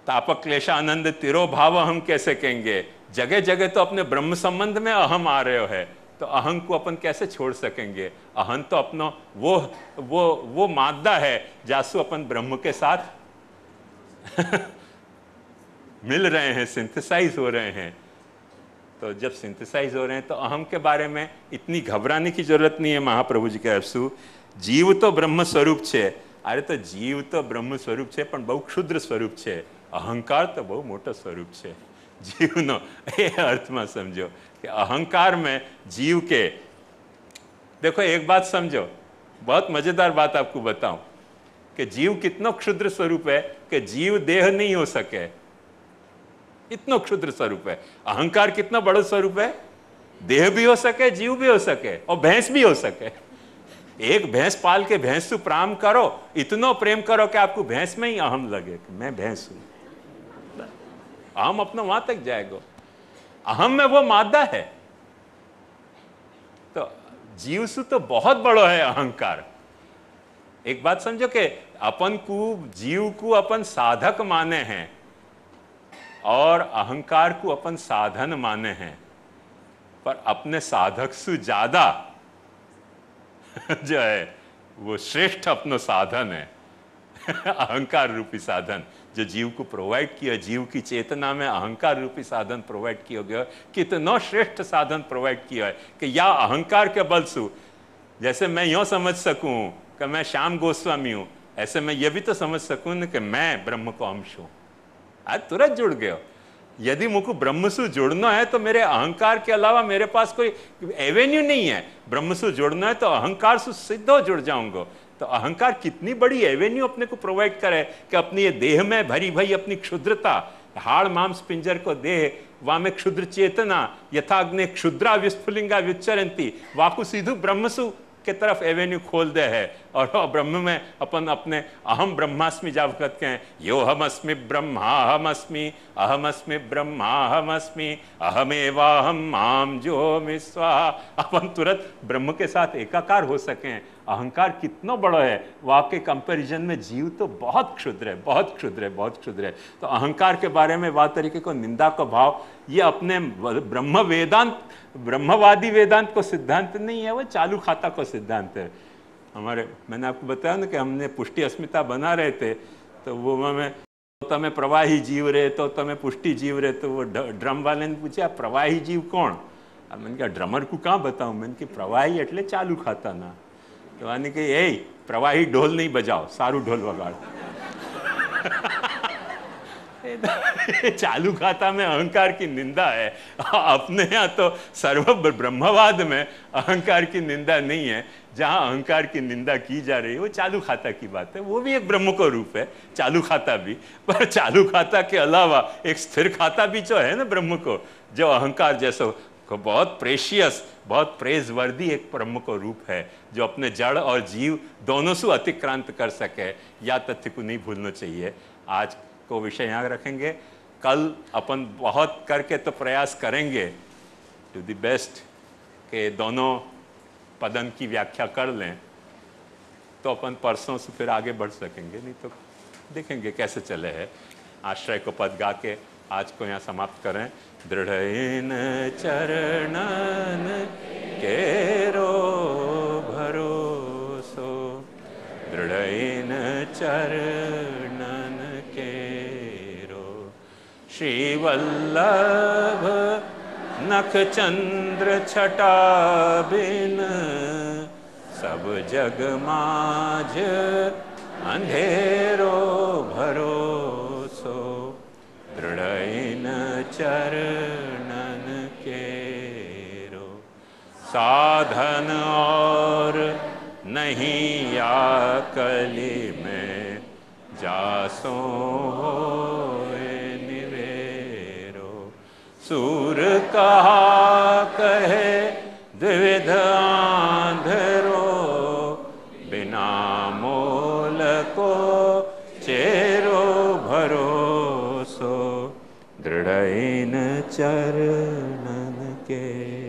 तापक क्लेशानंद तिरो भाव हम कैसे कहेंगे? जगह जगह तो अपने ब्रह्म संबंध में अहम आ रहे है, तो अहं को अपन कैसे छोड़ सकेंगे? अहं तो अपना वो मादा है जासु अपन ब्रह्म के साथ मिल रहे हैं, सिंथेसाइज हो रहे हैं। तो जब सिंथेसाइज हो रहे हैं तो अहम के बारे में इतनी घबराने की जरूरत नहीं है। महाप्रभु जी के अरसु जीव तो ब्रह्म स्वरूप छे। अरे तो जीव तो ब्रह्म स्वरूप छे पण बहु क्षुद्र स्वरूप छे। अहंकार तो बहु मोटो स्वरूप छे जीवनो। ए अर्थ में समझो कि अहंकार में जीव के, देखो एक बात समझो, बहुत मजेदार बात आपको बताऊं कि जीव कितना क्षुद्र स्वरूप है कि जीव देह नहीं हो सके, इतना क्षुद्र स्वरूप है। अहंकार कितना बड़ा स्वरूप है, देह भी हो सके, जीव भी हो सके और भैंस भी हो सके। एक भैंस पाल के भैंस से प्रेम करो, इतना प्रेम करो कि आपको भैंस में ही अहम लगे कि मैं भैंस हूं। अहम अपना वहां तक जाएगा, अहम में वो मादा है। तो जीव से तो बहुत बड़ो है अहंकार। एक बात समझो कि अपन को, जीव को अपन साधक माने हैं और अहंकार को अपन साधन माने हैं, पर अपने साधक से ज्यादा जो है वो श्रेष्ठ अपना साधन है अहंकार रूपी साधन जो जीव को प्रोवाइड किया, जीव की चेतना में अहंकार रूपी साधन प्रोवाइड किया गया। कितना श्रेष्ठ साधन प्रोवाइड किया है कि या अहंकार के बल से, जैसे मैं यूं समझ सकूं कि मैं श्याम गोस्वामी हूं, ऐसे मैं ये भी तो समझ सकूं न कि मैं ब्रह्म को अंश हूं। आज तुरंत जुड़ गया। यदि मुझको ब्रह्म से जुड़ना है तो मेरे अहंकार के अलावा मेरे पास कोई एवेन्यू नहीं है। ब्रह्म से जुड़ना है तो अहंकार से सीधा जुड़ जाऊंगा। तो अहंकार कितनी बड़ी एवेन्यू अपने को प्रोवाइड करे कि अपनी ये देह में भरी भई अपनी क्षुद्रता, हाड़ मांस पिंजर को देह, वहां में क्षुद्र चेतना, यथाग्नि क्षुद्रा विस्फुलिंगा विचरंती, वाकु सीधु ब्रह्म सु के तरफ एवेन्यू खोल दे है। और ब्रह्म में अपन अपने अहम ब्रह्मास्मि जब कहते हैं, यो हम अस्मि ब्रह्माहमस्मि, अहमस्मि ब्रह्माहमस्मि, अहमेवाहम माम जो में स्वाहा। अपन तुरंत ब्रह्म के साथ एकाकार हो सकें। अहंकार कितना बड़ा है, वाकई कंपैरिजन में जीव तो बहुत क्षुद्र है, बहुत क्षुद्र है, बहुत क्षुद्र है। तो अहंकार के बारे में बात तरीके को निंदा का भाव, ये अपने ब्रह्म वेदांत, ब्रह्मवादी वेदांत को सिद्धांत नहीं है, वो चालू खाता को सिद्धांत है। हमारे, मैंने आपको बताया ना कि हमने पुष्टि अस्मिता बना रहे थे, तो वो में तमें प्रवाही जीव रहे तो तमें पुष्टि जीव रहे। तो वो ड्रम वाले ने पूछा प्रवाही जीव कौन? अब मैंने कहा ड्रमर को कहाँ बताऊँ, मैंने कि प्रवाही एटले चालू खाता ना। तो आने के यही प्रवाही ढोल नहीं बजाओ, सारू ढोल वगाड़ चालू खाता में अहंकार की निंदा है। अपने यहाँ तो सर्व ब्रह्मवाद में अहंकार की निंदा नहीं है। जहां अहंकार की निंदा की जा रही है वो चालू खाता की बात है। वो भी एक ब्रह्म का रूप है, चालू खाता भी। पर चालू खाता के अलावा एक स्थिर खाता भी जो है ना ब्रह्म को, जो अहंकार जैसा को बहुत प्रेशियस, बहुत प्रेजवर्दी एक ब्रह्म को रूप है, जो अपने जड़ और जीव दोनों से अतिक्रांत कर सके। या तथ्य को नहीं भूलना चाहिए। आज को विषय यहाँ रखेंगे, कल अपन बहुत करके तो प्रयास करेंगे टू द बेस्ट के दोनों पदन की व्याख्या कर लें, तो अपन परसों से फिर आगे बढ़ सकेंगे। नहीं तो देखेंगे कैसे चले है। आश्रय को पद गा के आज को यहाँ समाप्त करें। दृढ़ चरणन केरो भरोसो, दृढ़ चरणन केरो, श्रीवल्लभ नख चंद्र छटा बिन, सब जग माझ अंधेरो भरोसो, दृढ़ चरणन केरो। साधन और नहीं या कली में, जासो होए निवेरो, सूर कहा कहे द्विविध आंधरो, बिना मोल को चेरो भरोसो, दृढ़ चरणन के।